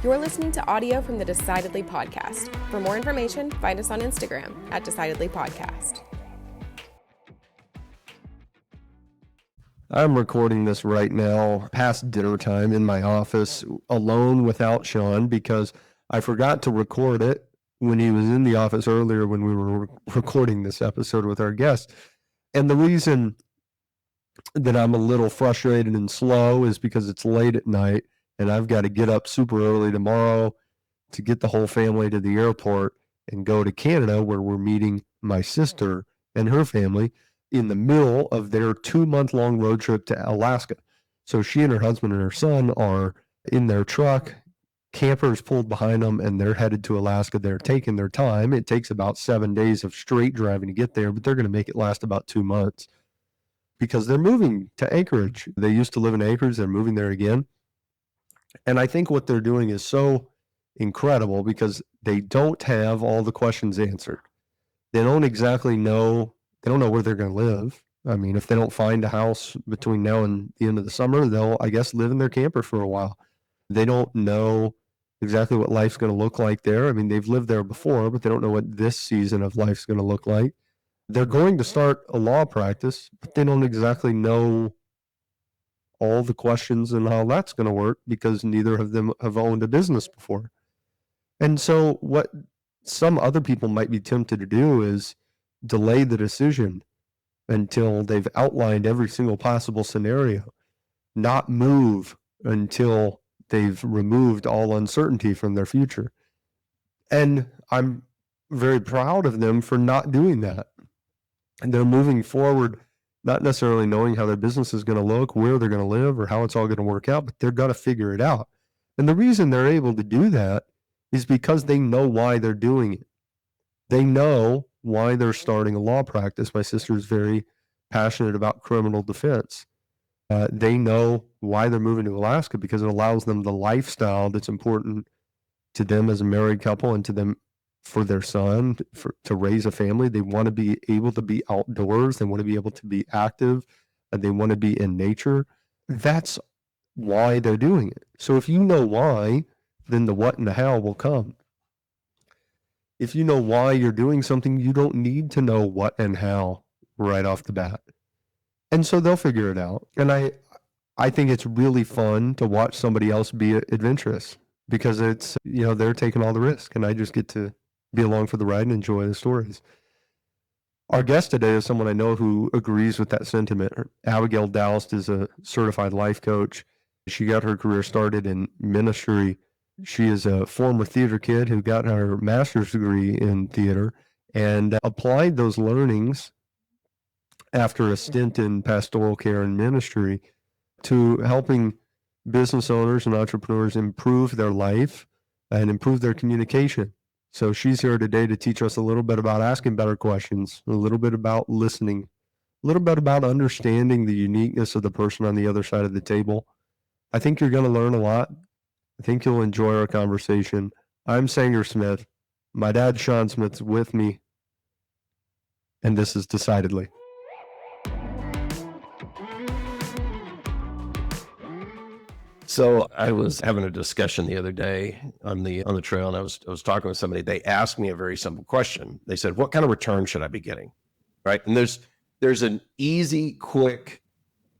You're listening to audio from the Decidedly podcast. For more information, find us on Instagram at Decidedly Podcast. I'm recording this right now past dinner time in my office alone without Sean because I forgot to record it when he was in the office earlier when we were recording this episode with our guest. And the reason that I'm a little frustrated and slow is because it's late at night and I've got to get up super early tomorrow to get the whole family to the airport and go to Canada, where we're meeting my sister and her family in the middle of their 2-month-long road trip to Alaska. So she and her husband and her son are in their truck, campers pulled behind them, and they're headed to Alaska. They're taking their time. It takes about 7 days of straight driving to get there, but they're going to make it last about 2 months because they're moving to Anchorage. They used to live in Anchorage. They're moving there again. And I think what they're doing is so incredible because they don't have all the questions answered. They don't exactly know. They don't know where they're going to live. I mean, if they don't find a house between now and the end of the summer, they'll, I guess, live in their camper for a while. They don't know exactly what life's going to look like there. I mean, they've lived there before, but they don't know what this season of life's going to look like. They're going to start a law practice, but they don't exactly know all the questions and how that's going to work because neither of them have owned a business before. And so what some other people might be tempted to do is delay the decision until they've outlined every single possible scenario, not move until they've removed all uncertainty from their future. And I'm very proud of them for not doing that. And they're moving forward, not necessarily knowing how their business is going to look, where they're going to live, or how it's all going to work out, but they're going to figure it out. And the reason they're able to do that is because they know why they're doing it. They know why they're starting a law practice. My sister is very passionate about criminal defense. They know why they're moving to Alaska because it allows them the lifestyle that's important to them as a married couple and to them for their son, to raise a family. They want to be able to be outdoors. They want to be able to be active. And they want to be in nature. That's why they're doing it. So if you know why, then the what and the how will come. If you know why you're doing something, you don't need to know what and how right off the bat. And so they'll figure it out. And I think it's really fun to watch somebody else be adventurous because it's, they're taking all the risk and I just get to be along for the ride and enjoy the stories. Our guest today is someone I know who agrees with that sentiment. Abigail Doust is a certified life coach. She got her career started in ministry. She is a former theater kid who got her master's degree in theater and applied those learnings after a stint in pastoral care and ministry to helping business owners and entrepreneurs improve their life and improve their communication. So she's here today to teach us a little bit about asking better questions, a little bit about listening, a little bit about understanding the uniqueness of the person on the other side of the table. I think you're going to learn a lot. I think you'll enjoy our conversation. I'm Sanger Smith. My dad, Sean Smith's with me. And this is Decidedly. So I was having a discussion the other day on the trail, and I was talking with somebody. They asked me a very simple question. They said, "What kind of return should I be getting?" Right? And there's an easy, quick,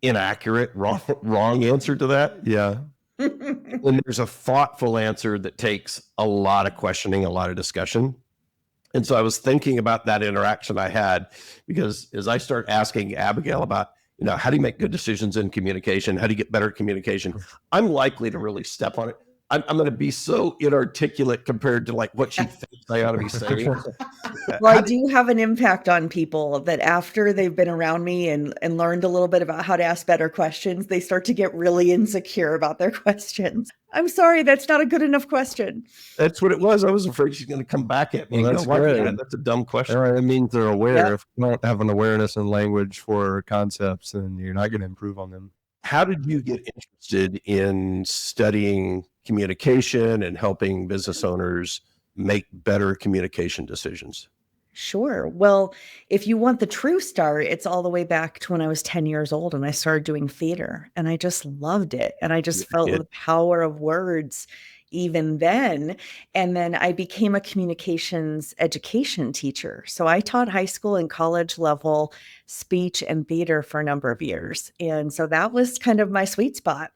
inaccurate, wrong answer to that. Yeah. And there's a thoughtful answer that takes a lot of questioning, a lot of discussion. And so I was thinking about that interaction I had because as I start asking Abigail about, how do you make good decisions in communication? How do you get better communication? I'm likely to really step on it. I'm going to be so inarticulate compared to like what she thinks I ought to be saying. Well, I do have an impact on people that after they've been around me and learned a little bit about how to ask better questions, they start to get really insecure about their questions. I'm sorry, that's not a good enough question. That's what it was. I was afraid she's going to come back at me. Well, that's great. That's a dumb question. All right, it means they're aware. Yep. If you don't have an awareness in language for concepts, then you're not going to improve on them. How did you get interested in studying communication and helping business owners make better communication decisions? Sure. Well, if you want the true start, it's all the way back to when I was 10 years old and I started doing theater and I just loved it. And I just felt It, the power of words even then. And then I became a communications education teacher. So I taught high school and college level speech and theater for a number of years. And so that was kind of my sweet spot.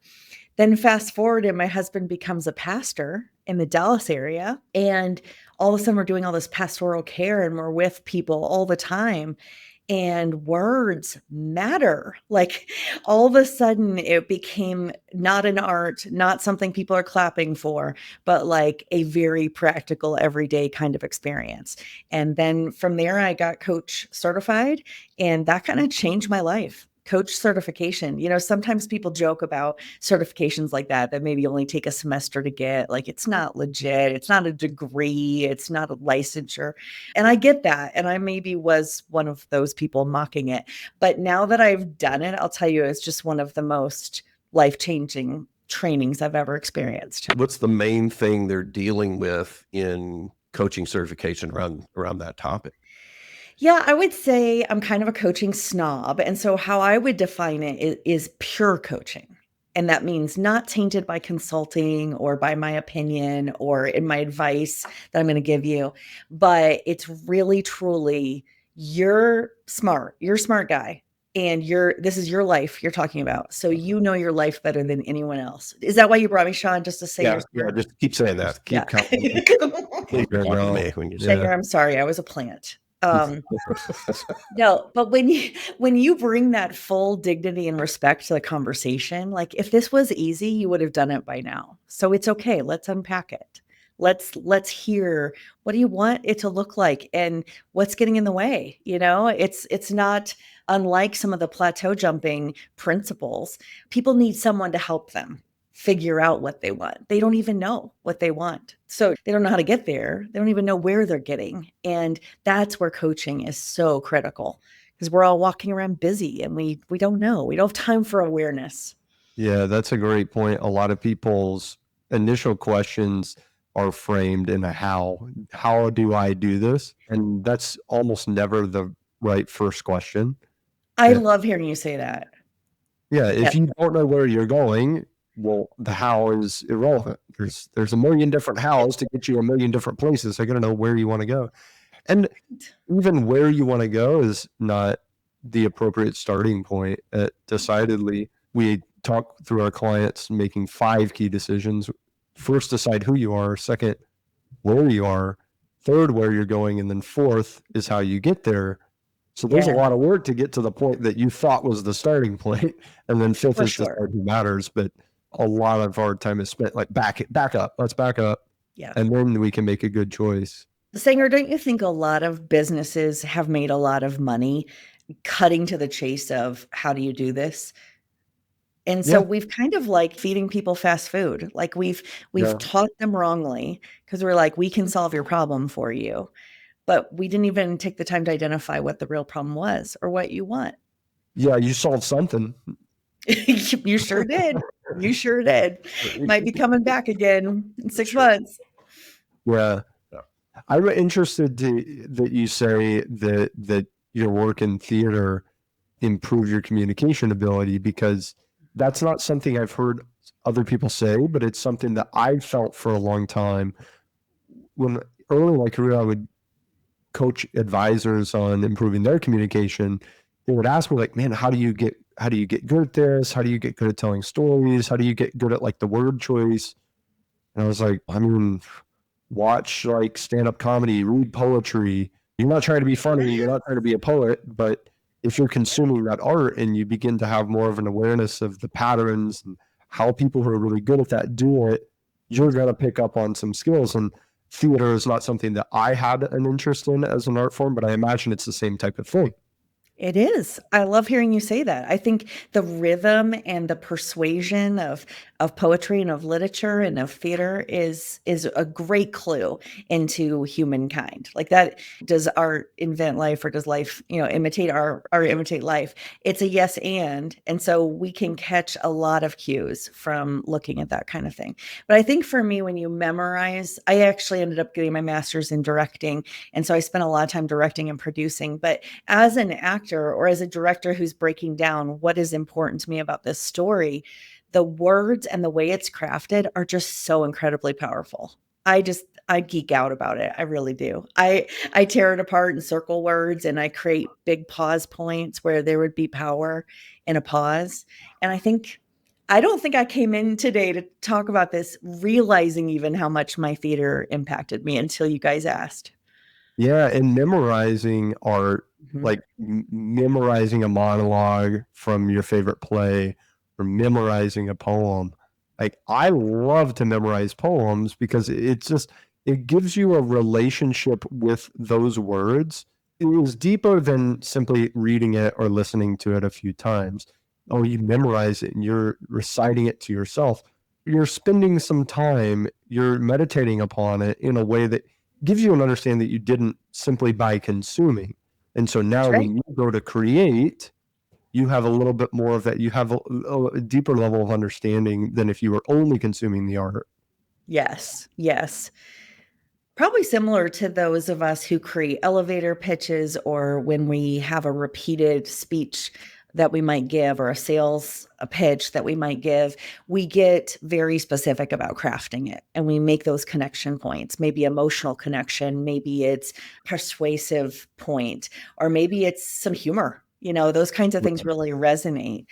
Then fast forward, and my husband becomes a pastor in the Dallas area. And all of a sudden, we're doing all this pastoral care and we're with people all the time. And words matter. Like all of a sudden, it became not an art, not something people are clapping for, but like a very practical, everyday kind of experience. And then from there, I got coach certified, and that kind of changed my life. Coach certification. Sometimes people joke about certifications like that maybe only take a semester to get. Like, it's not legit. It's not a degree. It's not a licensure. And I get that. And I maybe was one of those people mocking it. But now that I've done it, I'll tell you, it's just one of the most life-changing trainings I've ever experienced. what's the main thing they're dealing with in coaching certification around that topic? Yeah, I would say I'm kind of a coaching snob. And so how I would define it is pure coaching. And that means not tainted by consulting or by my opinion or in my advice that I'm going to give you. But it's really, truly, you're a smart guy. And this is your life you're talking about. So you know your life better than anyone else. Is that why you brought me, Sean? Just to say Yeah, you're smart? just keep saying that. Keep Yeah. keep calling me when you say Sanger, I'm sorry. I was a plant. No, but when you bring that full dignity and respect to the conversation, like if this was easy, you would have done it by now. So it's okay. Let's unpack it. Let's hear, what do you want it to look like and what's getting in the way? It's not unlike some of the plateau jumping principles. People need someone to help them figure out what they want. They don't even know what they want. So they don't know how to get there. They don't even know where they're getting. And that's where coaching is so critical, because we're all walking around busy and we don't know. We don't have time for awareness. Yeah, that's a great point. A lot of people's initial questions are framed in a how. How do I do this? And that's almost never the right first question. I Yeah. love hearing you say that. Yeah, if Yeah. you don't know where you're going, well, the how is irrelevant. There's a million different hows to get you a million different places. So you got to know where you want to go. And even where you want to go is not the appropriate starting point. Decidedly, we talk through our clients making 5 key decisions. First, decide who you are. Second, where you are. Third, where you're going. And then fourth is how you get there. So there's a Yeah. lot of work to get to the point that you thought was the starting point. And then fifth For is sure. decide who matters. But a lot of our time is spent like back up. Let's back up. Yeah. And then we can make a good choice. Sanger, don't you think a lot of businesses have made a lot of money cutting to the chase of how do you do this? And so Yeah. we've kind of like feeding people fast food. Like we've Yeah. taught them wrongly, because we're like, we can solve your problem for you. But we didn't even take the time to identify what the real problem was or what you want. Yeah, you solved something. You sure did. You sure did. Might be coming back again in 6 months. Yeah. I'm interested that you say that your work in theater improved your communication ability, because that's not something I've heard other people say, but it's something that I felt for a long time. When early in my career, I would coach advisors on improving their communication. They would ask me like, man, how do you get good at this? How do you get good at telling stories? How do you get good at like the word choice? And I was like, I mean, watch like stand-up comedy, read poetry. You're not trying to be funny, you're not trying to be a poet, but if you're consuming that art and you begin to have more of an awareness of the patterns and how people who are really good at that do it, you're going to pick up on some skills. And theater is not something that I had an interest in as an art form, but I imagine it's the same type of thing. It is. I love hearing you say that. I think the rhythm and the persuasion of poetry and of literature and of theater is a great clue into humankind. Like that, does art invent life or does life, imitate our imitate life? It's a yes and so we can catch a lot of cues from looking at that kind of thing. But I think for me, when you memorize, I actually ended up getting my master's in directing, and so I spent a lot of time directing and producing. But as an actor or as a director who's breaking down what is important to me about this story, the words and the way it's crafted are just so incredibly powerful. I geek out about it. I really do. I tear it apart and circle words, and I create big pause points where there would be power in a pause. And I don't think I came in today to talk about this realizing even how much my theater impacted me until you guys asked. Yeah, and memorizing art, Mhm. like memorizing a monologue from your favorite play or memorizing a poem. Like I love to memorize poems because it gives you a relationship with those words. It was deeper than simply reading it or listening to it a few times. Oh, you memorize it and you're reciting it to yourself. You're spending some time, you're meditating upon it in a way that gives you an understanding that you didn't simply by consuming. And so now That's right. when you go to create, you have a little bit more of that. You have a deeper level of understanding than if you were only consuming the art. Yes. Yes. Probably similar to those of us who create elevator pitches or when we have a repeated speech that we might give or a pitch that we might give, we get very specific about crafting it and we make those connection points, maybe emotional connection, maybe it's persuasive point, or maybe it's some humor. Those kinds of things really resonate.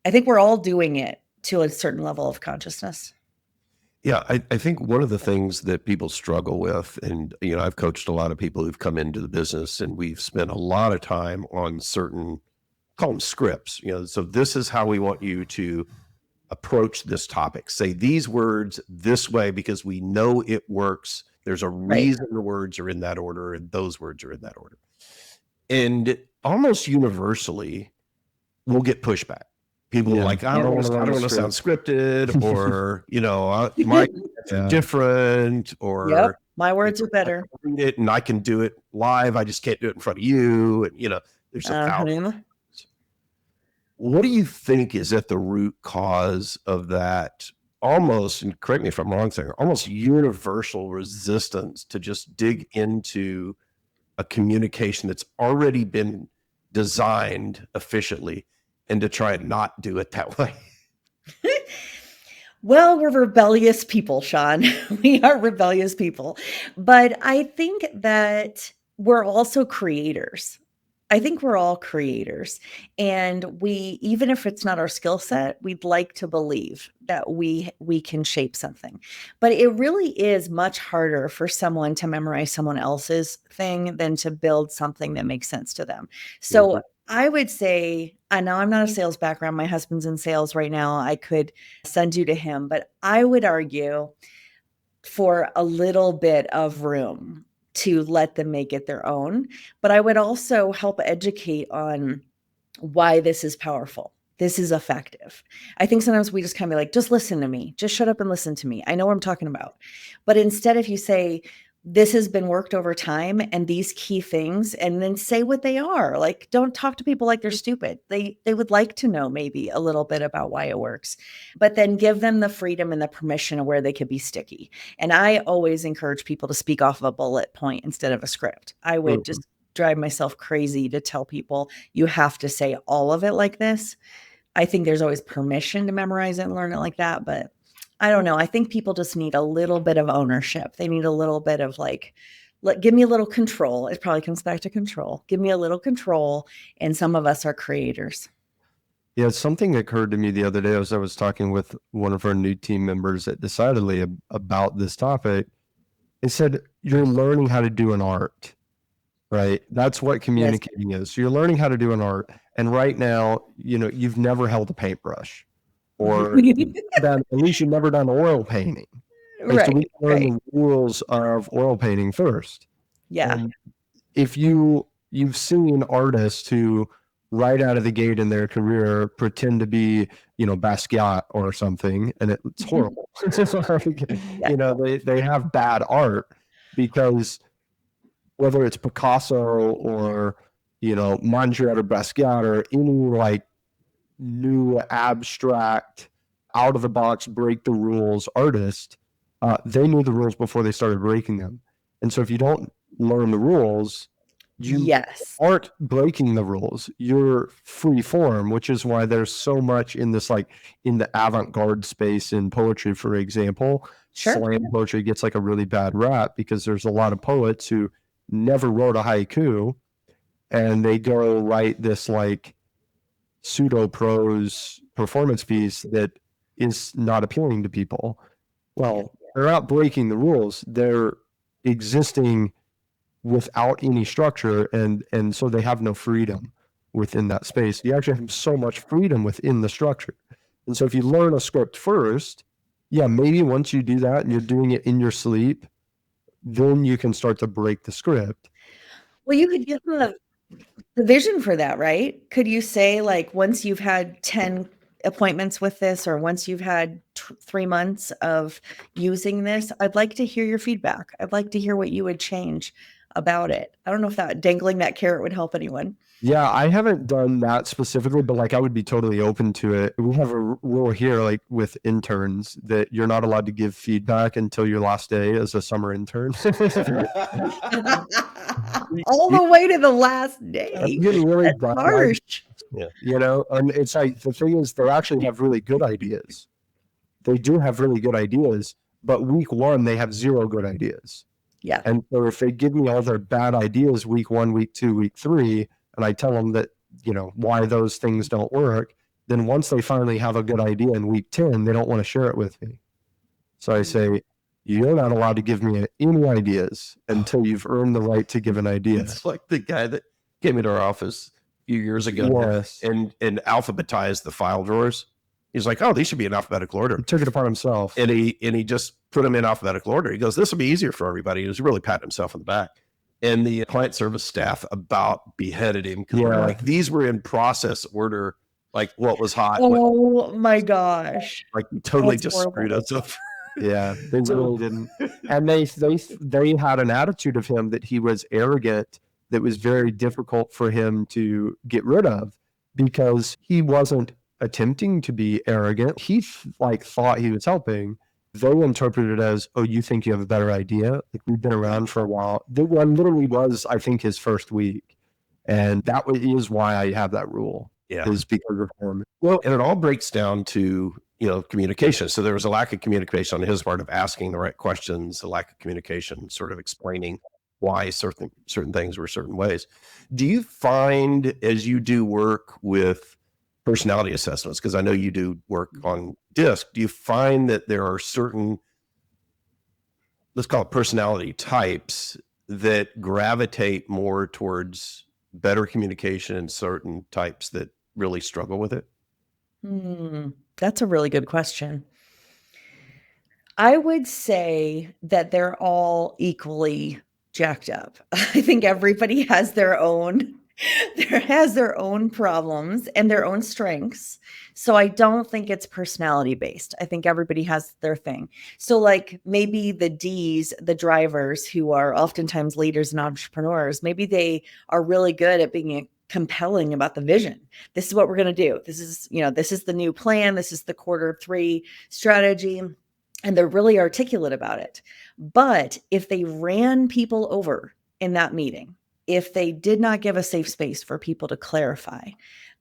I think we're all doing it to a certain level of consciousness. Yeah, I think one of the things that people struggle with, and I've coached a lot of people who've come into the business, and we've spent a lot of time on certain, call them scripts. So this is how we want you to approach this topic. Say these words this way because we know it works. There's a Right. reason the words are in that order, and those words are in that order. And almost universally, we'll get pushback. People are like, I I don't don't want want to run the to sound script. scripted, or my are Yeah. different, Yep. or My words are I better. can read it and I can do it live. I just can't do it in front of you. And there's a thousand. Uh-huh. What do you think is at the root cause of that? Almost, and correct me if I'm wrong, saying almost universal resistance to just dig into a communication that's already been designed efficiently and to try and not do it that way. Well, we're rebellious people, Sean. We are rebellious people. But I think that we're also creators. I think we're all creators. And even if it's not our skill set, we'd like to believe that we can shape something. But it really is much harder for someone to memorize someone else's thing than to build something that makes sense to them. So I would say, I know I'm not a sales background. My husband's in sales right now. I could send you to him, but I would argue for a little bit of room to let them make it their own. But I would also help educate on why this is powerful. This is effective. I think sometimes we just kind of be like, just listen to me. Just shut up and listen to me. I know what I'm talking about. But instead, if you say, this has been worked over time and these key things, and then say what they are. Like, don't talk to people like they're stupid. They would like to know maybe a little bit about why it works, but then give them the freedom and the permission of where they could be sticky. And I always encourage people to speak off of a bullet point instead of a script. I would just drive myself crazy to tell people you have to say all of it like this. I think there's always permission to memorize it and learn it like that, but I don't know. I think people just need a little bit of ownership. They need a little bit of give me a little control. It probably comes back to control. Give me a little control. And some of us are creators. Yeah, something occurred to me the other day as I was talking with one of our new team members at Decidedly about this topic. It said, you're learning how to do an art, right? That's what communicating is. So you're learning how to do an art. And right now, you've never held a paintbrush, or at least you've never done oil painting. Right? So we Right. learn the rules of oil painting first. Yeah. And if you you've seen artists who right out of the gate in their career pretend to be, Basquiat or something, and it's horrible. Yeah. They have bad art because whether it's Picasso or, Montserrat or Basquiat or any like new abstract, out of the box, break the rules artist, they knew the rules before they started breaking them. And so if you don't learn the rules, you Yes. aren't breaking the rules. You're free form, which is why there's so much in this, like in the avant-garde space in poetry, for example. Sure. Slam poetry gets like a really bad rap because there's a lot of poets who never wrote a haiku and they go write this like pseudo prose performance piece that is not appealing to people. Well, they're not breaking the rules. They're existing without any structure, and so they have no freedom within that space. You actually have so much freedom within the structure. And so if you learn a script first, yeah, maybe once you do that and you're doing it in your sleep, then you can start to break the script. Well, you could give them the vision for that, right? Could you say, like, once you've had 10 appointments with this, or once you've had 3 months of using this, I'd like to hear your feedback. I'd like to hear what you would change about it. I don't know if that dangling that carrot would help anyone. Yeah, I haven't done that specifically, but like I would be totally open to it. We have a rule here, like with interns, that you're not allowed to give feedback until your last day as a summer intern. All the way to the last day. I'm getting really That's harsh. and it's like the thing is they actually have really good ideas. They do have really good ideas, but week one they have zero good ideas. Yeah. And so if they give me all their bad ideas week 1, week 2, week 3, and I tell them that, why those things don't work, then once they finally have a good idea in week 10, they don't want to share it with me. So I say, you're not allowed to give me any ideas until you've earned the right to give an idea. It's like the guy that came into our office a few years ago Yes. and alphabetized the file drawers. He's like, oh, these should be in alphabetical order. He took it upon himself. And he just put them in alphabetical order. He goes, this will be easier for everybody. He was really patting himself on the back. And the client service staff about beheaded him because like these were in process order, like what was hot. Oh my gosh. Like you totally That's just horrible. screwed us up. Yeah, they really didn't. And they had an attitude of him that he was arrogant, that was very difficult for him to get rid of because he wasn't attempting to be arrogant. He thought he was helping. They interpreted it as, oh, you think you have a better idea? Like we've been around for a while. The one literally was, I think, his first week. And that is why I have that rule. Yeah. Is because of him. Well, and it all breaks down to, communication. So there was a lack of communication on his part of asking the right questions, a lack of communication, sort of explaining why certain things were certain ways. Do you find as you do work with personality assessments, because I know you do work on DISC, do you find that there are certain, let's call it personality types, that gravitate more towards better communication and certain types that really struggle with it? That's a really good question. I would say that they're all equally jacked up. I think everybody has their own problems and their own strengths. So I don't think it's personality based. I think everybody has their thing. So like maybe the Ds, the drivers who are oftentimes leaders and entrepreneurs, maybe they are really good at being compelling about the vision. This is what we're going to do. This is the new plan. This is the Q3 strategy. And they're really articulate about it. But if they ran people over in that meeting, if they did not give a safe space for people to clarify,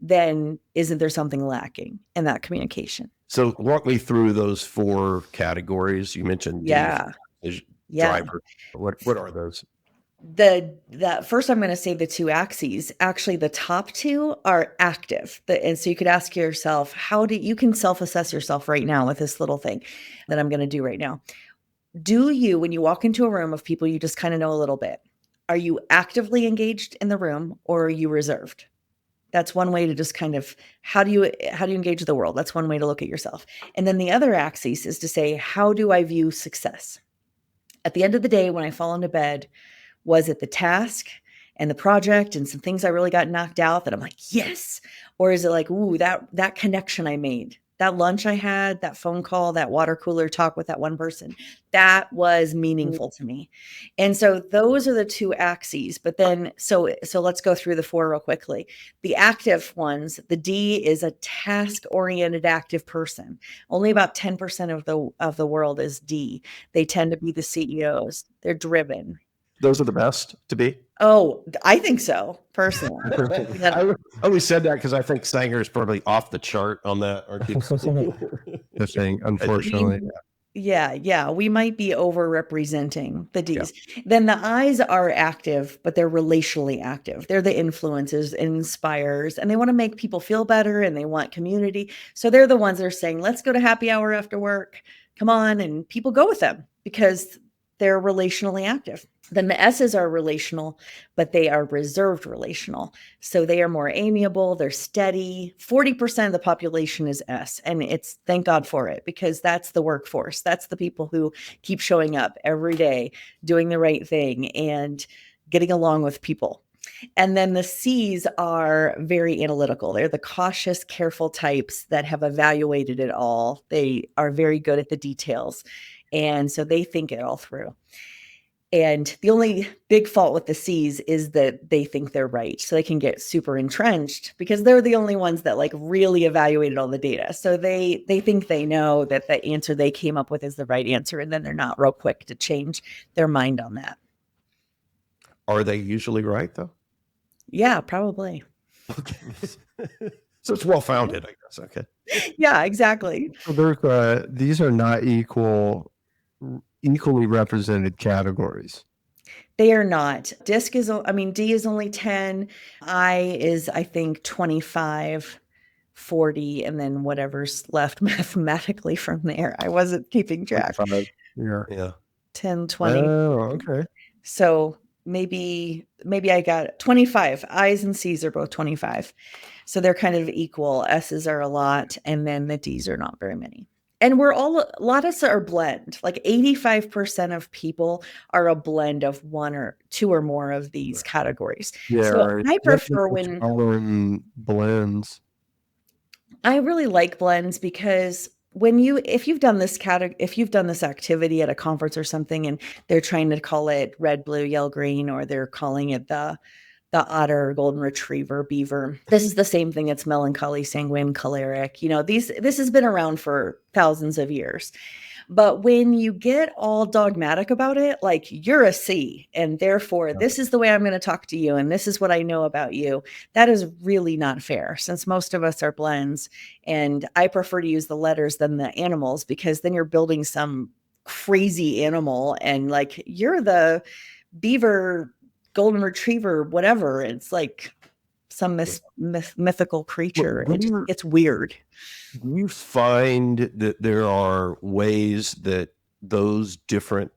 then isn't there something lacking in that communication? So walk me through those 4 categories. You mentioned driver. What are those? The first, I'm going to say the 2 axes. Actually, the top 2 are active. And so you could ask yourself, you can self-assess yourself right now with this little thing that I'm going to do right now. Do you, when you walk into a room of people you just kind of know a little bit, are you actively engaged in the room or are you reserved? That's one way to just kind of, how do you engage the world? That's one way to look at yourself. And then the other axis is to say, how do I view success? At the end of the day, when I fall into bed, was it the task? and the project and some things I really got knocked out that I'm like, yes? Or is it like, ooh, that connection I made, that lunch I had, that phone call, that water cooler talk with that one person, that was meaningful to me. And so those are the two axes. But then, so let's go through the four real quickly. The active ones, the D is a task-oriented active person. Only about 10% of the world is D. They tend to be the CEOs. They're driven. Those are the best to be. Oh, I think so, personally. I always said that because I think Sanger is probably off the chart on that. Aren't you? The thing, unfortunately. Yeah. We might be overrepresenting the Ds. Yeah. Then the Is are active, but they're relationally active. They're the influencers and inspirers, and they want to make people feel better and they want community. So they're the ones that are saying, let's go to happy hour after work. Come on. And people go with them because they're relationally active. Then the S's are relational, but they are reserved relational. So they are more amiable, they're steady. 40% of the population is S, and it's thank God for it, because that's the workforce. That's the people who keep showing up every day, doing the right thing and getting along with people. And then the C's are very analytical. They're the cautious, careful types that have evaluated it all. They are very good at the details. And so they think it all through. And the only big fault with the C's is that they think they're right. So they can get super entrenched because they're the only ones that like really evaluated all the data. So they think they know that the answer they came up with is the right answer. And then they're not real quick to change their mind on that. Are they usually right though? Yeah, probably. Okay. So it's well-founded, I guess. Okay. Yeah, exactly. So these are not equally represented categories. They are not. D is only 10. I is, I think, 25, 40, and then whatever's left mathematically from there. I wasn't keeping track. Yeah. 10, 20. Oh, okay. So maybe I got 25. I's and C's are both 25. So they're kind of equal. S's are a lot, and then the D's are not very many. And a lot of us are blend. Like 85% of people are a blend of one or two or more of these categories. Yeah, so right. I prefer when blends. I really like blends because if you've done this activity at a conference or something and they're trying to call it red, blue, yellow, green, or they're calling it the otter, golden retriever, beaver. This is the same thing. It's melancholy, sanguine, choleric. This has been around for thousands of years. But when you get all dogmatic about it, like you're a C, and therefore this is the way I'm going to talk to you, and this is what I know about you, that is really not fair, since most of us are blends. And I prefer to use the letters than the animals, because then you're building some crazy animal, and like you're the beaver, golden retriever, whatever. It's like some mythical creature. It's weird. Do you find that there are ways that those different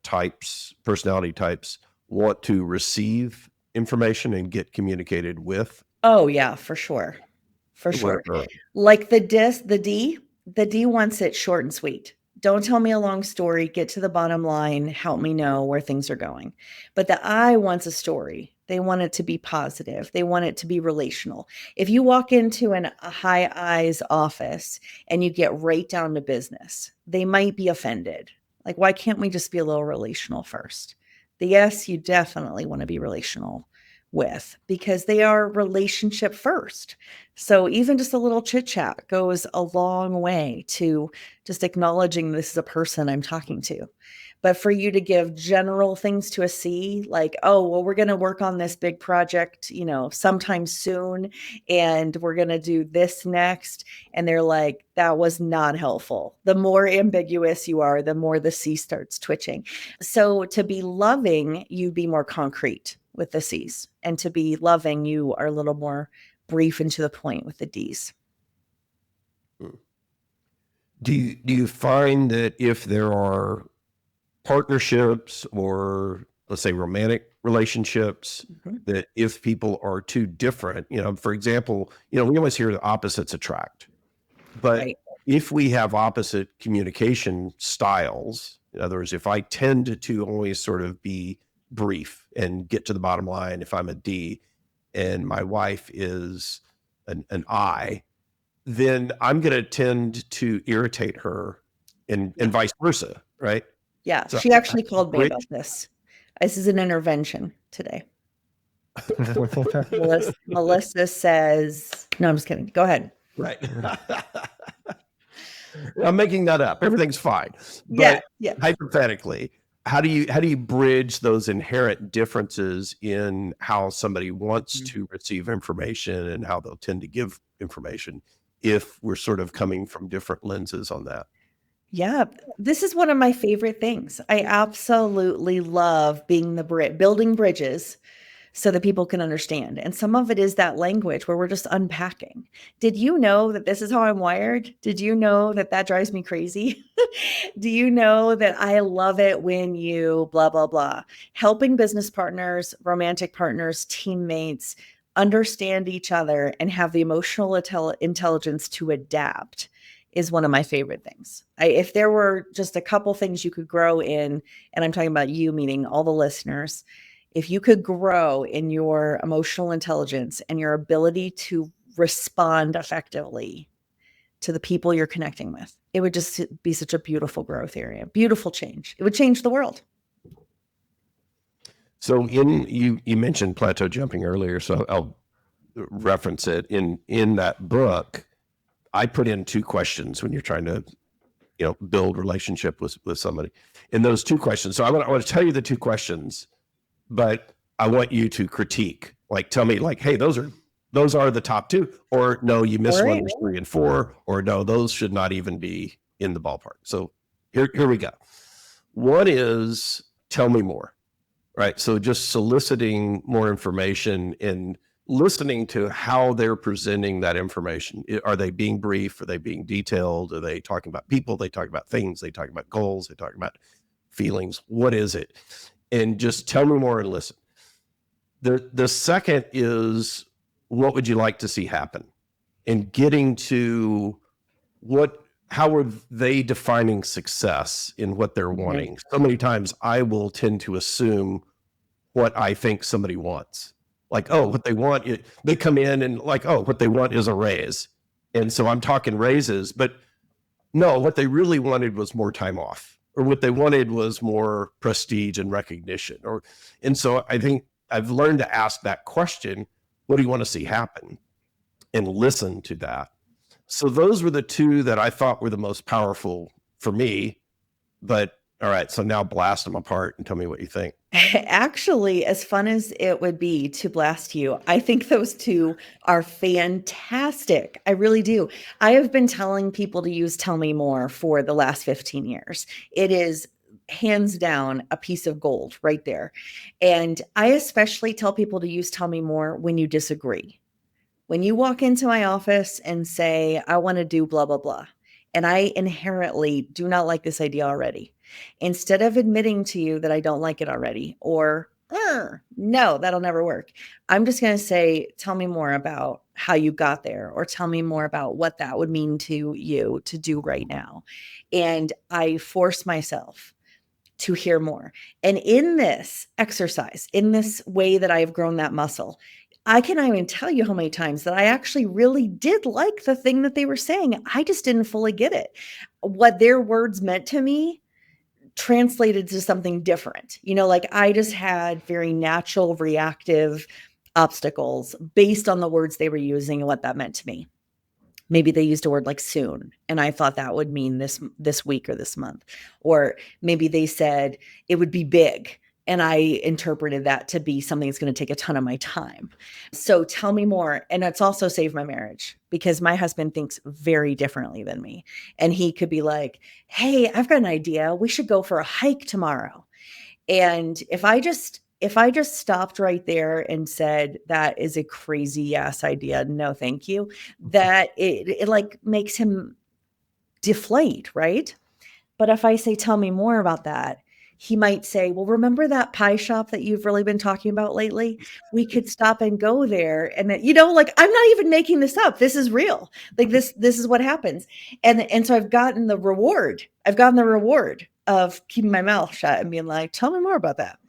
personality types, want to receive information and get communicated with? Oh yeah, for sure. For sure. Like the D wants it short and sweet. Don't tell me a long story. Get to the bottom line. Help me know where things are going. But the I wants a story. They want it to be positive. They want it to be relational. If you walk into a high I's office and you get right down to business, they might be offended. Like, why can't we just be a little relational first? The yes, you definitely want to be relational with, because they are relationship first. So even just a little chit chat goes a long way to just acknowledging this is a person I'm talking to. But for you to give general things to a C, like, oh, well, we're going to work on this big project, sometime soon, and we're going to do this next. And they're like, that was not helpful. The more ambiguous you are, the more the C starts twitching. So to be loving, you be more concrete with the C's. And to be loving, you are a little more brief and to the point with the D's. Do you find that if there are partnerships or, let's say, romantic relationships, that if people are too different, for example, we always hear the opposites attract, but if we have opposite communication styles, in other words, if I tend to always sort of be brief and get to the bottom line. If I'm a D and my wife is an I, then I'm going to tend to irritate her and vice versa. Right. Yeah. So She actually called me bridge, about this. This is an intervention today. Melissa says, no, I'm just kidding. Go ahead. right. I'm making that up. Everything's fine. But Yeah. hypothetically, how do you bridge those inherent differences in how somebody wants to receive information and how they'll tend to give information if we're sort of coming from different lenses on that? Yeah, this is one of my favorite things. I absolutely love being building bridges so that people can understand. And some of it is that language where we're just unpacking. Did you know that this is how I'm wired? Did you know that that drives me crazy? Do you know that I love it when you blah, blah, blah? Helping business partners, romantic partners, teammates understand each other and have the emotional intelligence to adapt is one of my favorite things. If there were just a couple things you could grow in, and I'm talking about you, meaning all the listeners, if you could grow in your emotional intelligence and your ability to respond effectively to the people you're connecting with, it would just be such a beautiful growth area, beautiful change. It would change the world. So you mentioned plateau jumping earlier, so I'll reference it in that book. I put in 2 questions when you're trying to, build relationship with somebody. In those 2 questions, so I want to tell you the 2 questions, but I want you to critique. Like, tell me, like, hey, those are the top 2, or no, you missed one. There's 3 and 4, or no, those should not even be in the ballpark. So here we go. One is tell me more, right? So just soliciting more information and listening to how they're presenting that information. Are they being brief? Are they being detailed? Are they talking about people? They talk about things. They talk about goals. They talk about feelings. What is it? And just tell me more and listen. The second is, what would you like to see happen? And getting to how are they defining success in what they're wanting? So many times I will tend to assume what I think somebody wants. Like, oh, what they want, they come in and like, oh, what they want is a raise. And so I'm talking raises, but no, what they really wanted was more time off, or what they wanted was more prestige and recognition. And so I think I've learned to ask that question, what do you want to see happen? And listen to that. So those were the 2 that I thought were the most powerful for me. But all right, so now blast them apart and tell me what you think. Actually, as fun as it would be to blast you, I think those 2 are fantastic. I really do. I have been telling people to use Tell Me More for the last 15 years. It is hands down a piece of gold right there. And I especially tell people to use Tell Me More when you disagree. When you walk into my office and say, I want to do blah, blah, blah, and I inherently do not like this idea already, instead of admitting to you that I don't like it already, or no, that'll never work, I'm just going to say, tell me more about how you got there, or tell me more about what that would mean to you to do right now. And I force myself to hear more. And in this exercise, in this way that I've grown that muscle, I cannot even tell you how many times that I actually really did like the thing that they were saying. I just didn't fully get it. What their words meant to me translated to something different. Like I just had very natural, reactive obstacles based on the words they were using and what that meant to me. Maybe they used a word like soon, and I thought that would mean this week or this month. Or maybe they said it would be big, and I interpreted that to be something that's going to take a ton of my time. So tell me more. And it's also saved my marriage, because my husband thinks very differently than me. And he could be like, hey, I've got an idea. We should go for a hike tomorrow. And if I just stopped right there and said, that is a crazy ass idea, no, thank you, that it like makes him deflate, right? But if I say, tell me more about that, he might say, well, remember that pie shop that you've really been talking about lately? We could stop and go there. And then, like, I'm not even making this up. This is real. Like this is what happens. And so I've gotten the reward. Of keeping my mouth shut and being like, tell me more about that.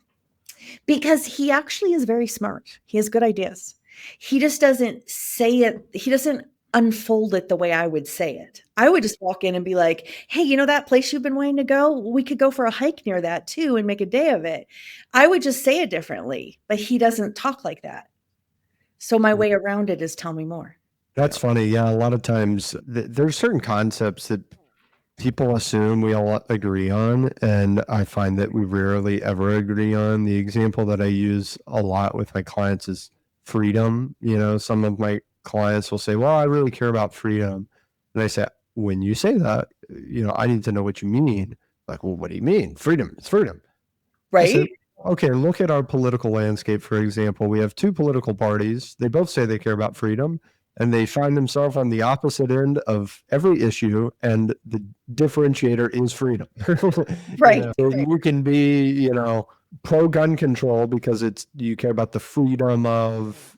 Because he actually is very smart. He has good ideas. He just doesn't say it. He doesn't unfold it the way I would say it. I would just walk in and be like, hey, you know that place you've been wanting to go? We could go for a hike near that too and make a day of it. I would just say it differently, but he doesn't talk like that. So my way around it is tell me more. That's funny. Yeah, a lot of times there's certain concepts that people assume we all agree on, and I find that we rarely ever agree on. The example that I use a lot with my clients is freedom. Some of my clients will say, well, I really care about freedom. And I say, when you say that, I need to know what you mean. Like, well, what do you mean? Freedom, it's freedom. I said, Right? okay, look at our political landscape, for example. We have two political parties. They both say they care about freedom, and they find themselves on the opposite end of every issue, and the differentiator is freedom. Right. So you can be, pro gun control because you care about the freedom of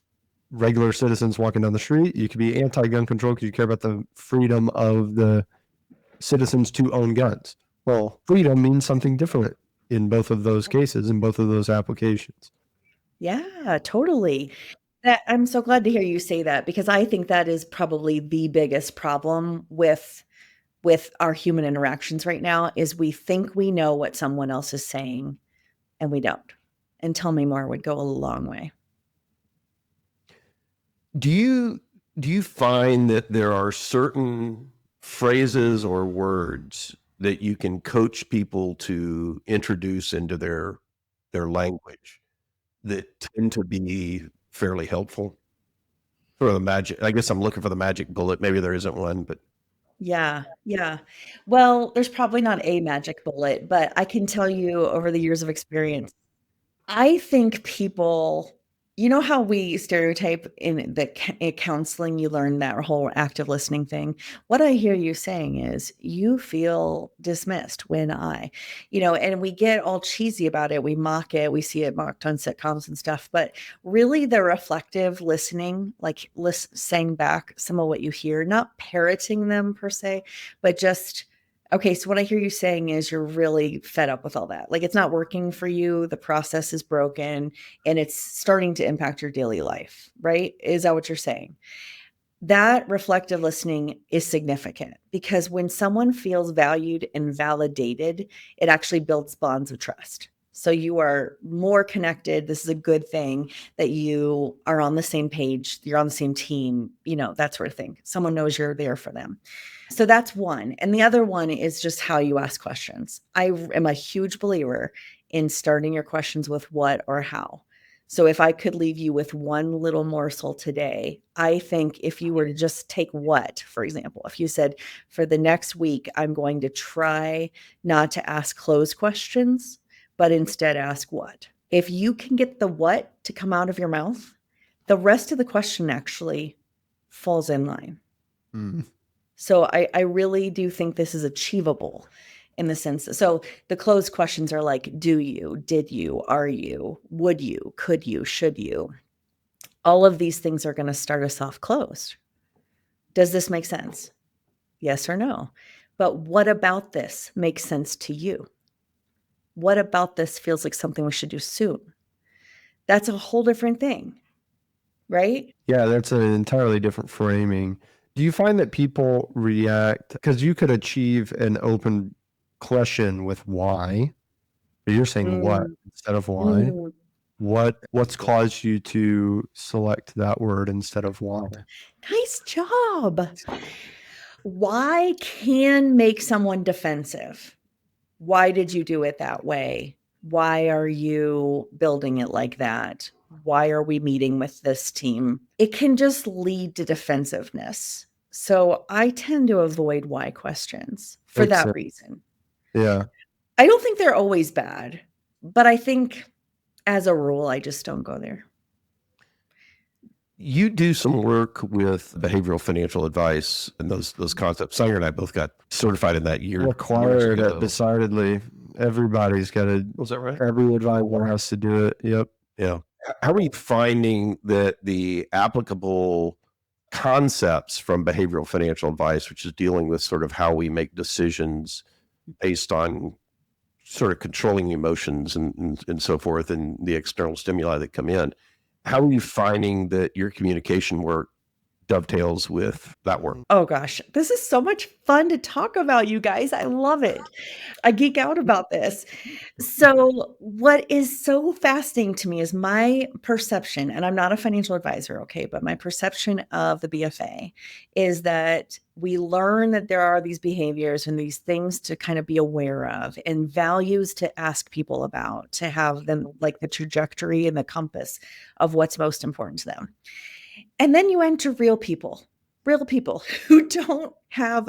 regular citizens walking down the street. You could be anti-gun control because you care about the freedom of the citizens to own guns. Well, freedom means something different in both of those cases, in both of those applications. Yeah, totally. I'm so glad to hear you say that, because I think that is probably the biggest problem with our human interactions right now is we think we know what someone else is saying and we don't. And tell me more would go a long way. Do you find that there are certain phrases or words that you can coach people to introduce into their language that tend to be fairly helpful? For the magic, I guess I'm looking for the magic bullet. Maybe there isn't one, but Yeah, yeah. Well, there's probably not a magic bullet, but I can tell you over the years of experience, I think people, you know how we stereotype in in counseling, you learn that whole active listening thing. What I hear you saying is you feel dismissed when and we get all cheesy about it. We mock it. We see it mocked on sitcoms and stuff, but really the reflective listening, like saying back some of what you hear, not parroting them per se, but just, okay, so what I hear you saying is you're really fed up with all that. Like it's not working for you. The process is broken and it's starting to impact your daily life, right? Is that what you're saying? That reflective listening is significant because when someone feels valued and validated, it actually builds bonds of trust. So you are more connected. This is a good thing that you are on the same page. You're on the same team, that sort of thing. Someone knows you're there for them. So that's one. And the other one is just how you ask questions. I am a huge believer in starting your questions with what or how. So if I could leave you with one little morsel today, I think if you were to just take what, for example, if you said, for the next week, I'm going to try not to ask closed questions, but instead ask what. If you can get the what to come out of your mouth, the rest of the question actually falls in line. Mm. So I really do think this is achievable in the sense that, so the closed questions are like, do you, did you, are you, would you, could you, should you? All of these things are going to start us off closed. Does this make sense? Yes or no? But what about this makes sense to you? What about this feels like something we should do soon? That's a whole different thing, right? Yeah, that's an entirely different framing. Do you find that people react, because you could achieve an open question with why, but you're saying what Mm, instead of why? mm. What's caused you to select that word instead of why? Nice job. Why can make someone defensive? Why did you do it that way? Why are you building it like that? Why are we meeting with this team? It can just lead to defensiveness. So I tend to avoid why questions for Makes that sense. reason. Yeah. I don't think they're always bad, but I think as a rule, I just don't go there. you do some work with behavioral financial advice and those concepts. Sanger and I both got certified in that years Required ago. decidedly. Everybody's got to, Was that right? every advisor has to do it. Yep. Yeah. How are you finding that the applicable concepts from behavioral financial advice, which is dealing with sort of how we make decisions based on sort of controlling emotions and so forth and the external stimuli that come in. How are you finding that your communication work dovetails with that work? Oh gosh, this is so much fun to talk about, you guys. I love it. I geek out about this. So, what is so fascinating to me is my perception, and I'm not a financial advisor, okay, but my perception of the BFA is that we learn that there are these behaviors and these things to kind of be aware of and values to ask people about, to have them like the trajectory and the compass of what's most important to them. And then you enter real people who don't have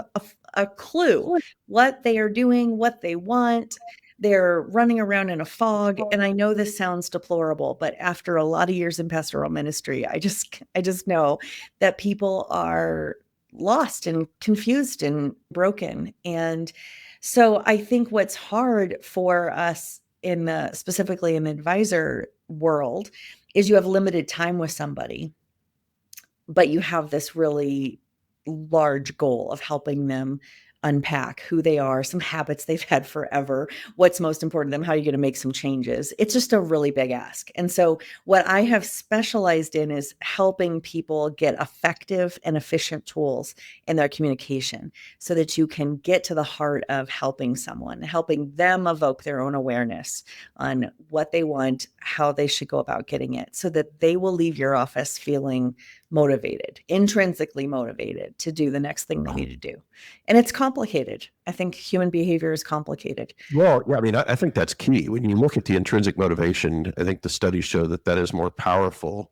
a clue what they are doing, what they want. They're running around in a fog. And I know this sounds deplorable, but after a lot of years in pastoral ministry, I just know that people are lost and confused and broken. And so I think what's hard for us specifically in the advisor world is you have limited time with somebody, but you have this really large goal of helping them unpack who they are, some habits they've had forever, what's most important to them, how you're going to make some changes. It's just a really big ask. And so what I have specialized in is helping people get effective and efficient tools in their communication so that you can get to the heart of helping someone, helping them evoke their own awareness on what they want, how they should go about getting it, so that they will leave your office feeling motivated, intrinsically motivated to do the next thing they need to do. And it's complicated. I think human behavior is complicated. Well, yeah, I mean, I think that's key. When you look at the intrinsic motivation, I think the studies show that that is more powerful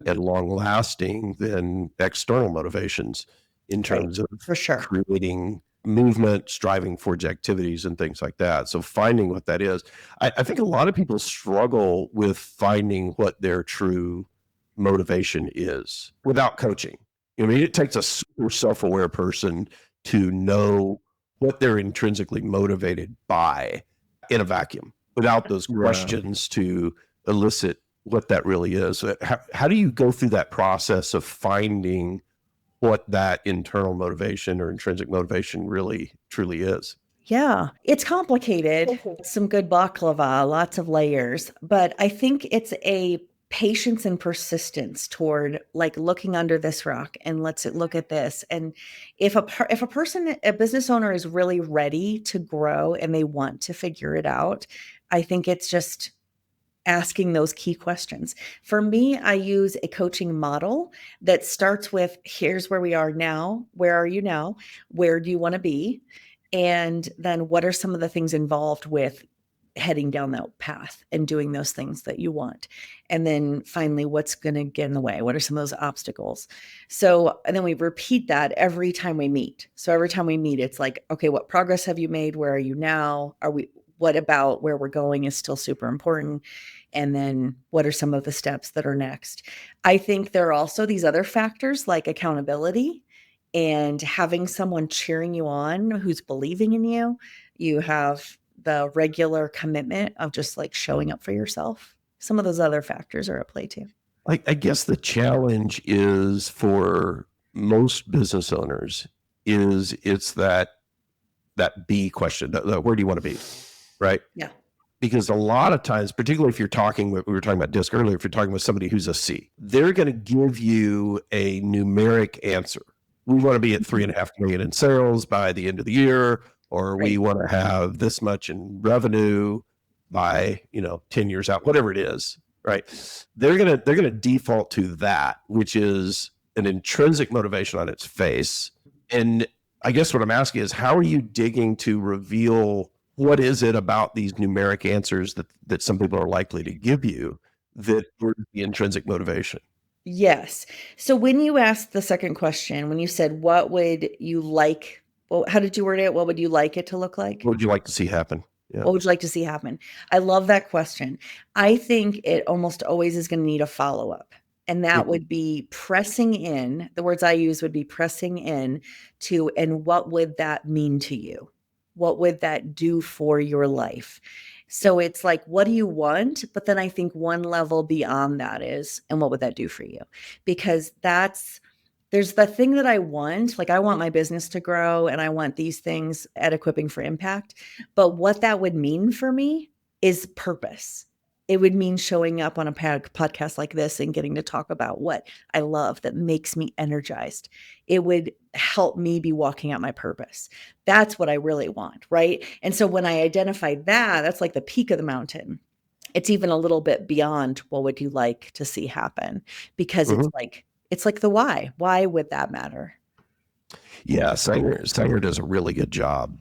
and long lasting than external motivations in terms of For sure. creating movement, striving towards activities and things like that. So finding what that is, I think a lot of people struggle with finding what their true motivation is without coaching. I mean, it takes a super self-aware person to know what they're intrinsically motivated by in a vacuum without those questions to elicit what that really is. How do you go through that process of finding what that internal motivation or intrinsic motivation really truly is? Yeah, it's complicated. Some good baklava, lots of layers, but I think it's a patience and persistence toward like looking under this rock and let's look at this. And if a person, a business owner is really ready to grow and they want to figure it out, I think it's just asking those key questions. For me, I use a coaching model that starts with here's where we are now. Where are you now? Where do you want to be? And then what are some of the things involved with heading down that path and doing those things that you want? And then finally, what's going to get in the way? What are some of those obstacles? So, and then we repeat that every time we meet. So every time we meet, it's like, okay, what progress have you made? Where are you now? What about where we're going is still super important? And then what are some of the steps that are next? I think there are also these other factors like accountability and having someone cheering you on who's believing in you. You have the regular commitment of just like showing up for yourself. Some of those other factors are at play too. I guess the challenge is for most business owners it's that B question, where do you want to be? Right? Yeah. Because a lot of times, particularly if you're talking, we were talking about DISC earlier, if you're talking with somebody who's a C, they're going to give you a numeric answer. We want to be at 3.5 million in sales by the end of the year, or we want to have this much in revenue by 10 years out, whatever it is, right? They're gonna default to that, which is an intrinsic motivation on its face. And I guess what I'm asking is, how are you digging to reveal what is it about these numeric answers that some people are likely to give you that were the intrinsic motivation? Yes. So when you asked the second question, when you said, what would you like? Well, how did you word it? What would you like it to look like? What would you like to see happen? Yeah. What would you like to see happen? I love that question. I think it almost always is going to need a follow-up. And that would be pressing in. The words I use would be pressing in to, and what would that mean to you? What would that do for your life? So it's like, what do you want? But then I think one level beyond that is, and what would that do for you? Because there's the thing that I want, like I want my business to grow and I want these things at Equipping for Impact. But what that would mean for me is purpose. It would mean showing up on a podcast like this and getting to talk about what I love that makes me energized. It would help me be walking out my purpose. That's what I really want, right? And so when I identified that, that's like the peak of the mountain. It's even a little bit beyond what would you like to see happen, because it's like the why. Why would that matter? Yeah, Sanger does a really good job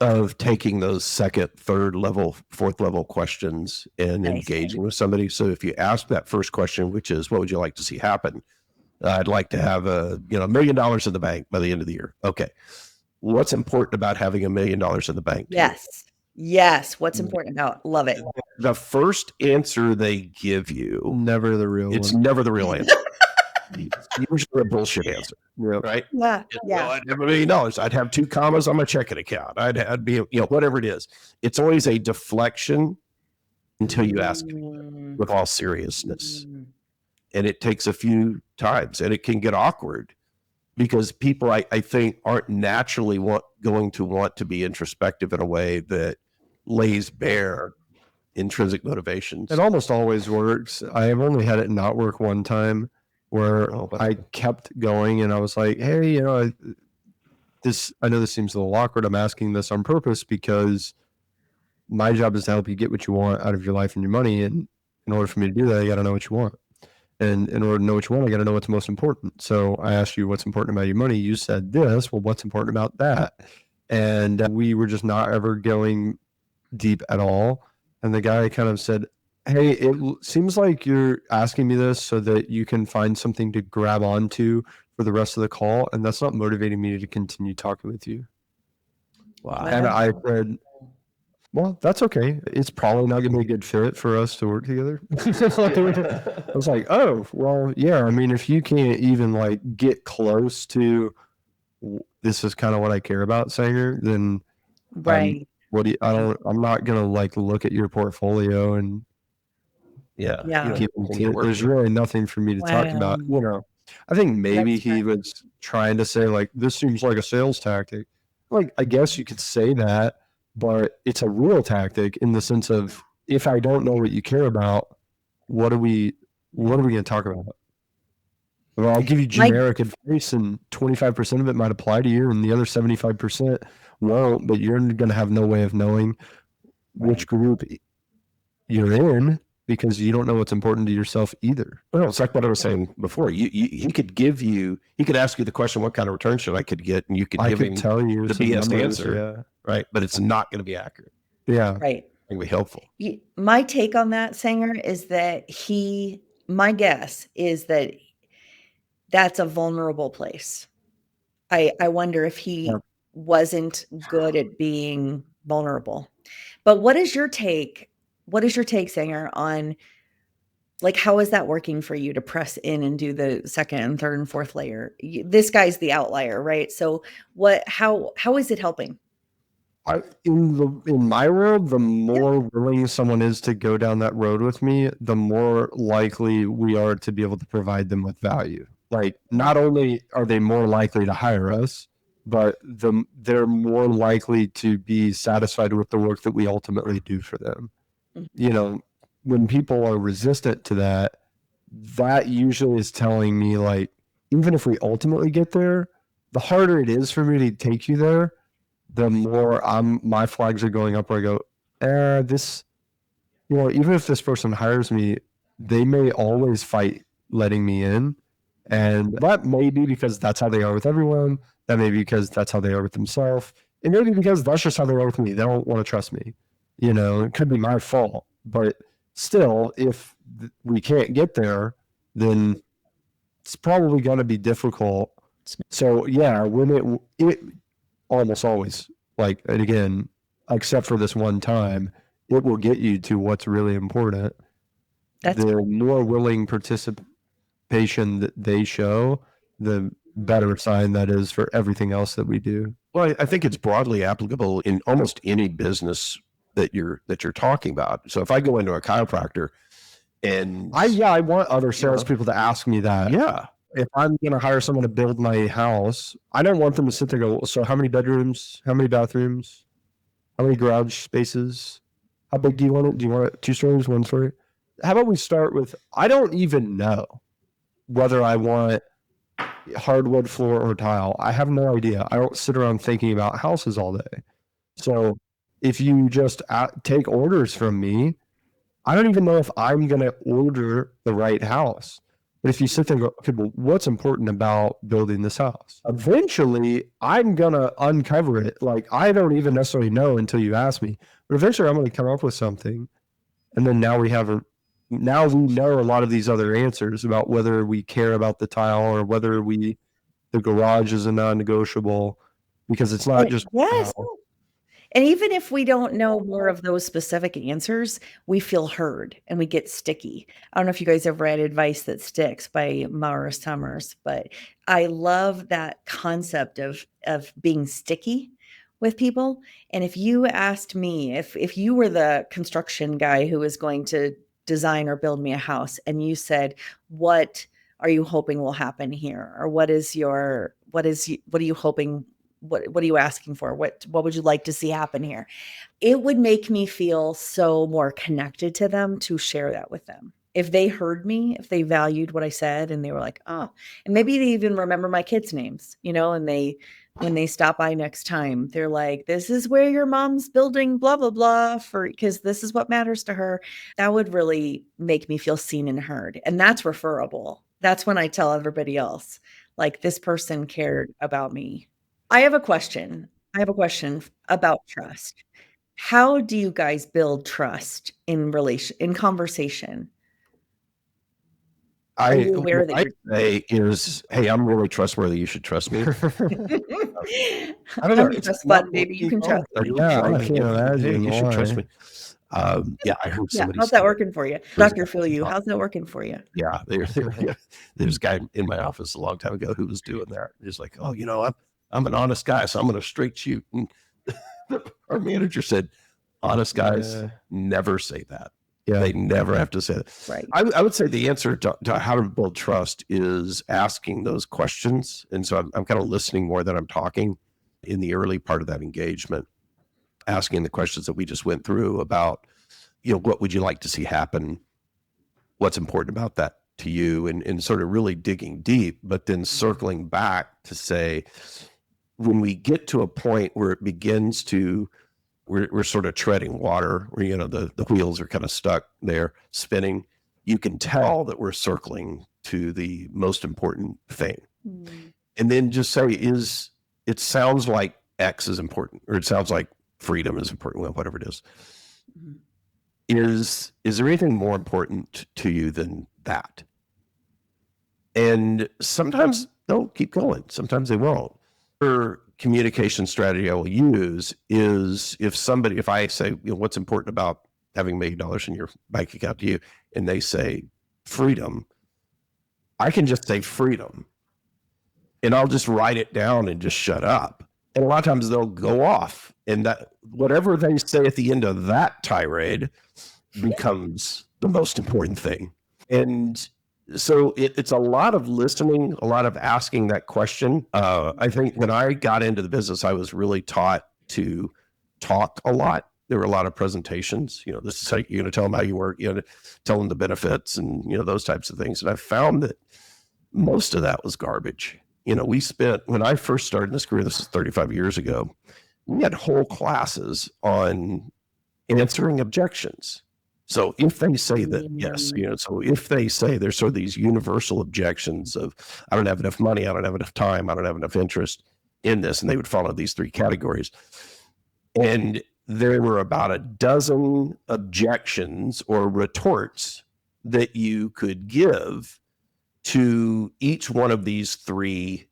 of taking those second, third level, fourth level questions and engaging with somebody. So if you ask that first question, which is, what would you like to see happen? I'd like to have $1 million in the bank by the end of the year. Okay. What's important about having $1 million in the bank? Yes. Yes. What's important about? Love it. The first answer they give you, Never the real it's one. never the real answer. It's usually a bullshit answer, Yep. right? Yeah. Well, I'd have $1 million. I'd have 2 commas on my checking account. I'd be, whatever it is. It's always a deflection until you ask with all seriousness. And it takes a few times, and it can get awkward because people, I think, aren't naturally going to want to be introspective in a way that lays bare intrinsic motivations. It almost always works. I have only had it not work one time where I kept going and I was like, hey, I know this seems a little awkward. I'm asking this on purpose because my job is to help you get what you want out of your life and your money. And in order for me to do that, you got to know what you want. And in order to know what you want, I got to know what's most important. So I asked you what's important about your money. You said this. Well, what's important about that? And we were just not ever going deep at all. And the guy kind of said, hey, it seems like you're asking me this so that you can find something to grab onto for the rest of the call. And that's not motivating me to continue talking with you. Wow. And I said, well, that's okay. It's probably not going to be a good fit for us to work together. I was like, oh, well, yeah. I mean, if you can't even like get close to this is kind of what I care about, Sanger, then Right. I'm not going to like look at your portfolio and there's really nothing for me to talk about. I think maybe he was trying to say like, this seems like a sales tactic. Like, I guess you could say that, but it's a real tactic in the sense of, if I don't know what you care about, what are we going to talk about? Well, I'll give you generic advice and 25% of it might apply to you and the other 75% won't, but you're going to have no way of knowing which group you're in because you don't know what's important to yourself either. Well, it's like what I was saying before. He could ask you the question, what kind of return should I could get? And you could give him tell you the BS answer, right? But it's not going to be accurate. Yeah. Right. It can be helpful. My take on that, Sanger, is that my guess is that that's a vulnerable place. I wonder if he wasn't good at being vulnerable. But what is your take? What is your take, Sanger, on like, how is that working for you to press in and do the second and third and fourth layer? This guy's the outlier, right? So how is it helping? In my world, the more willing someone is to go down that road with me, the more likely we are to be able to provide them with value. Like, not only are they more likely to hire us, but they're more likely to be satisfied with the work that we ultimately do for them. When people are resistant to that, that usually is telling me, like, even if we ultimately get there, the harder it is for me to take you there, the more my flags are going up where I go, even if this person hires me, they may always fight letting me in. And that may be because that's how they are with everyone. That may be because that's how they are with themselves. It may be because that's just how they are with me. They don't want to trust me. It could be my fault. But still, if we can't get there, then it's probably going to be difficult. So, when it almost always, like, and again, except for this one time, it will get you to what's really important. The more willing participation that they show, the better sign that is for everything else that we do. Well, I think it's broadly applicable in almost any business that you're talking about. So if I go into a chiropractor and I want other salespeople to ask me that. Yeah. if I'm going to hire someone to build my house, I don't want them to sit there and go, so how many bedrooms, how many bathrooms, how many garage spaces, how big do you want it? Do you want it 2 stories, 1 story? How about we start with, I don't even know whether I want hardwood floor or tile. I have no idea. I don't sit around thinking about houses all day. So if you just take orders from me, I don't even know if I'm going to order the right house. But if you sit there and go, okay, well, what's important about building this house? Eventually, I'm going to uncover it. Like, I don't even necessarily know until you ask me. But eventually, I'm going to come up with something. And then now we know a lot of these other answers about whether we care about the tile or whether the garage is a non-negotiable, because it's not just yes. tile. And even if we don't know more of those specific answers, we feel heard and we get sticky. I don't know if you guys ever read Advice That Sticks by Maura Summers, but I love that concept of being sticky with people. And if you asked me, if you were the construction guy who was going to design or build me a house, and you said, what are you hoping will happen here? Or what are you hoping, what are you asking for? What would you like to see happen here? It would make me feel so more connected to them to share that with them. If they heard me, if they valued what I said, and they were like, oh, and maybe they even remember my kids' names, and when they stop by next time, they're like, this is where your mom's building blah, blah, blah, because this is what matters to her. That would really make me feel seen and heard. And that's referable. That's when I tell everybody else, like, this person cared about me. I have a question about trust. How do you guys build trust in conversation? Are you aware that I say is, hey, I'm really trustworthy. You should trust me. I don't know. I'm a trust fund, baby. You can trust me. Yeah, I can't Hey, imagine you should trust why. me. I heard Yeah, somebody how's say that working for you? There's Dr. Phil, guys how's that working for you? Yeah, there's a guy in my office a long time ago who was doing that. He's like, oh, I'm an honest guy, so I'm going to straight shoot. And our manager said, honest guys never say that. Yeah. They never have to say that. Right. I would say the answer to how to build trust is asking those questions. And so I'm kind of listening more than I'm talking in the early part of that engagement, asking the questions that we just went through about, what would you like to see happen? What's important about that to you? And sort of really digging deep, but then circling back to say, when we get to a point where it begins to, we're sort of treading water, where, the wheels are kind of stuck there spinning, you can tell that we're circling to the most important thing. And then just say, it sounds like X is important, or it sounds like freedom is important, well, whatever it is. Is there anything more important to you than that? And sometimes they'll keep going. Sometimes they won't. Her communication strategy I will use is if I say, what's important about having $1 million in your bank account to you, and they say freedom, I can just say freedom, and I'll just write it down and just shut up. And a lot of times they'll go off, and that whatever they say at the end of that tirade becomes the most important thing. And so it's a lot of listening, a lot of asking that question. I think when I got into the business, I was really taught to talk a lot. There were a lot of presentations, this is how you're going to tell them how you work, tell them the benefits and, those types of things. And I found that most of that was garbage. When I first started in this career, this is 35 years ago, we had whole classes on answering objections. So if they say that, yes, so if they say there's sort of these universal objections of, I don't have enough money, I don't have enough time, I don't have enough interest in this, and they would follow these 3 categories. And there were about a dozen objections or retorts that you could give to each one of these 3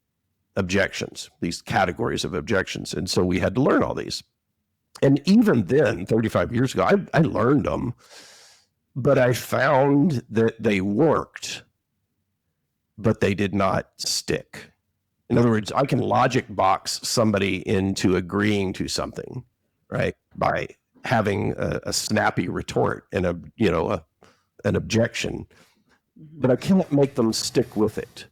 objections, these categories of objections. And so we had to learn all these. And even then, 35 years ago, I learned them, but I found that they worked, but they did not stick. In other words, I can logic box somebody into agreeing to something, right, by having a snappy retort and an objection, but I can't make them stick with it.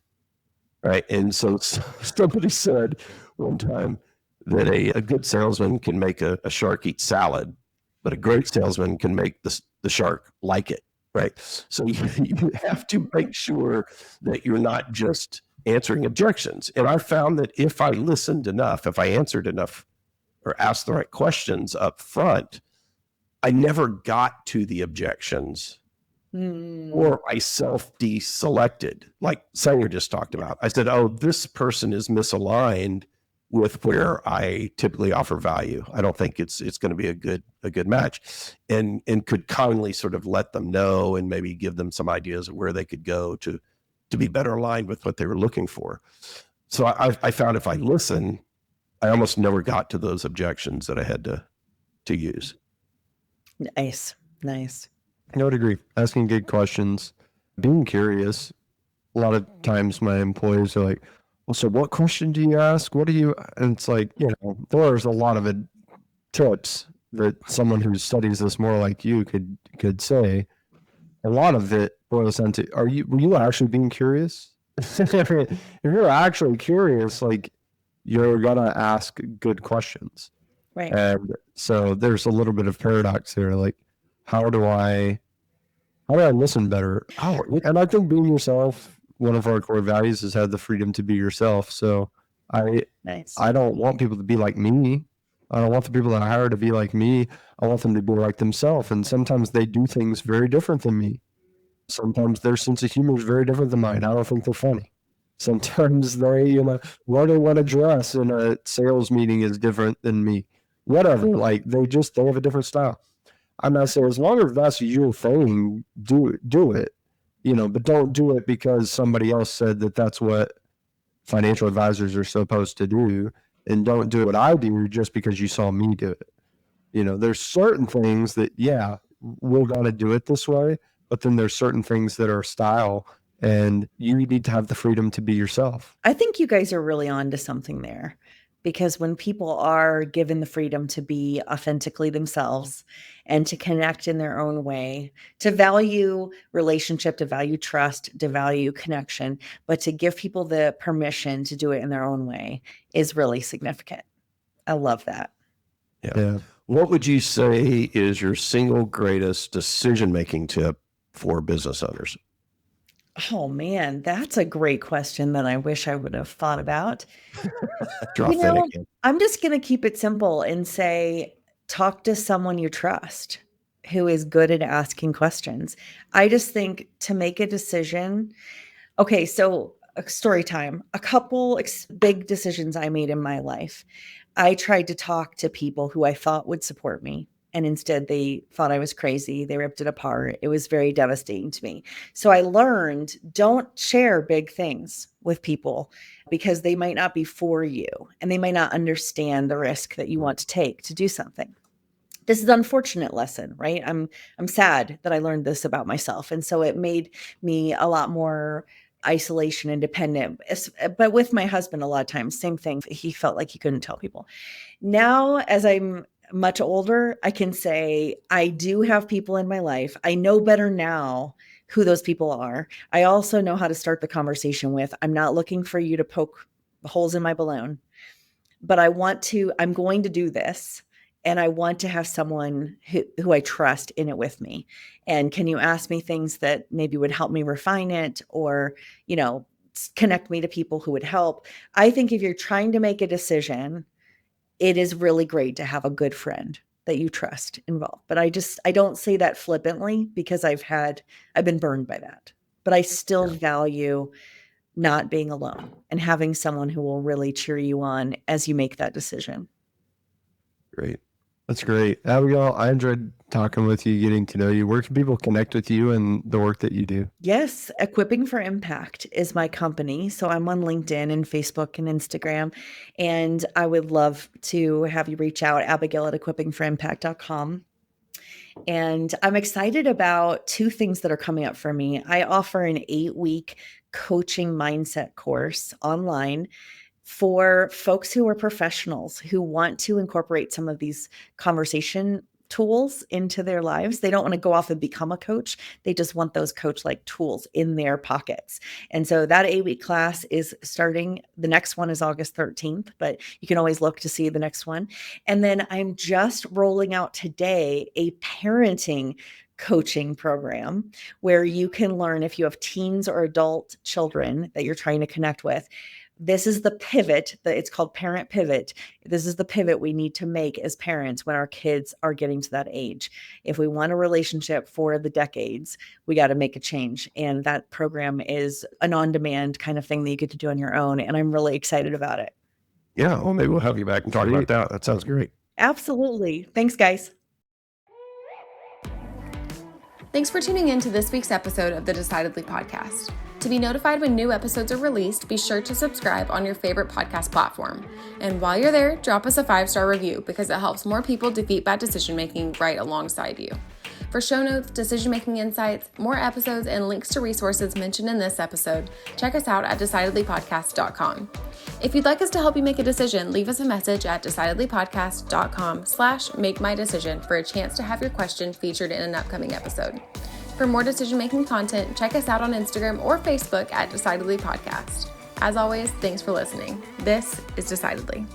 right? And so somebody said one time that a good salesman can make a shark eat salad, but a great salesman can make the shark like it, right? So you have to make sure that you're not just answering objections. And I found that if I listened enough, if I answered enough or asked the right questions up front, I never got to the objections or I self-deselected, like Sanger just talked about. I said, oh, this person is misaligned with where I typically offer value. I don't think it's going to be a good match, and could kindly sort of let them know and maybe give them some ideas of where they could go to be better aligned with what they were looking for. So I found if I listen, I almost never got to those objections that I had to use. Nice. I would agree. Asking good questions, being curious. A lot of times my employees are like, well, so what question do you ask? What do you, and it's like, there's a lot of tips that someone who studies this more like you could say. A lot of it boils down to, were you actually being curious? If you're actually curious, like, you're gonna ask good questions. Right. And so there's a little bit of paradox there. Like, how do I listen better? And I think being yourself, one of our core values is have the freedom to be yourself. So I don't want people to be like me. I don't want the people that I hire to be like me. I want them to be like themselves. And sometimes they do things very different than me. Sometimes their sense of humor is very different than mine. I don't think they're funny. Sometimes they, what they want to dress in a sales meeting is different than me. Whatever. Like they have a different style. I'm not saying as long as that's your thing, do it, but don't do it because somebody else said that that's what financial advisors are supposed to do, and don't do what I do just because you saw me do it. There's certain things that, we're going to do it this way, but then there's certain things that are style, and you need to have the freedom to be yourself. I think you guys are really on to something there, because when people are given the freedom to be authentically themselves and to connect in their own way, to value relationship, to value trust, to value connection, but to give people the permission to do it in their own way is really significant. I love that. Yeah. What would you say is your single greatest decision-making tip for business owners? Oh man, that's a great question that I wish I would have thought about. I'm just going to keep it simple and say, talk to someone you trust who is good at asking questions. I just think to make a decision. Okay, so story time. A couple big decisions I made in my life. I tried to talk to people who I thought would support me, and instead they thought I was crazy. They ripped it apart. It was very devastating to me. So I learned, don't share big things with people because they might not be for you and they might not understand the risk that you want to take to do something. This is an unfortunate lesson, right? I'm sad that I learned this about myself. And so it made me a lot more isolation and dependent. But with my husband, a lot of times, same thing. He felt like he couldn't tell people. Now, as I'm much older, I can say I do have people in my life. I know better now who those people are. I also know how to start the conversation with, I'm not looking for you to poke holes in my balloon, but I'm going to do this. And I want to have someone who I trust in it with me. And can you ask me things that maybe would help me refine it, or, connect me to people who would help? I think if you're trying to make a decision, it is really great to have a good friend that you trust involved. But I don't say that flippantly because I've been burned by that. But I still value not being alone and having someone who will really cheer you on as you make that decision. Great. That's great. Abigail, I enjoyed talking with you, getting to know you. Where can people connect with you and the work that you do? Yes, Equipping for Impact is my company. So I'm on LinkedIn and Facebook and Instagram. And I would love to have you reach out, Abigail at equippingforimpact.com. And I'm excited about two things that are coming up for me. I offer an 8-week coaching mindset course online for folks who are professionals who want to incorporate some of these conversation tools into their lives. They don't want to go off and become a coach. They just want those coach-like tools in their pockets. And so that 8-week class is starting. The next one is August 13th, but you can always look to see the next one. And then I'm just rolling out today a parenting coaching program where you can learn, if you have teens or adult children that you're trying to connect with. This is the pivot that it's called Parent Pivot. This is the pivot we need to make as parents when our kids are getting to that age. If we want a relationship for the decades, we got to make a change. And that program is an on-demand kind of thing that you get to do on your own. And I'm really excited about it. Yeah. Well, maybe we'll have you back and talk about that. That sounds great. Absolutely. Thanks, guys. Thanks for tuning in to this week's episode of the Decidedly Podcast. To be notified when new episodes are released, be sure to subscribe on your favorite podcast platform. And while you're there, drop us a 5-star review because it helps more people defeat bad decision-making right alongside you. For show notes, decision-making insights, more episodes, and links to resources mentioned in this episode, check us out at decidedlypodcast.com. If you'd like us to help you make a decision, leave us a message at decidedlypodcast.com/make-my-decision for a chance to have your question featured in an upcoming episode. For more decision-making content, check us out on Instagram or Facebook at Decidedly Podcast. As always, thanks for listening. This is Decidedly.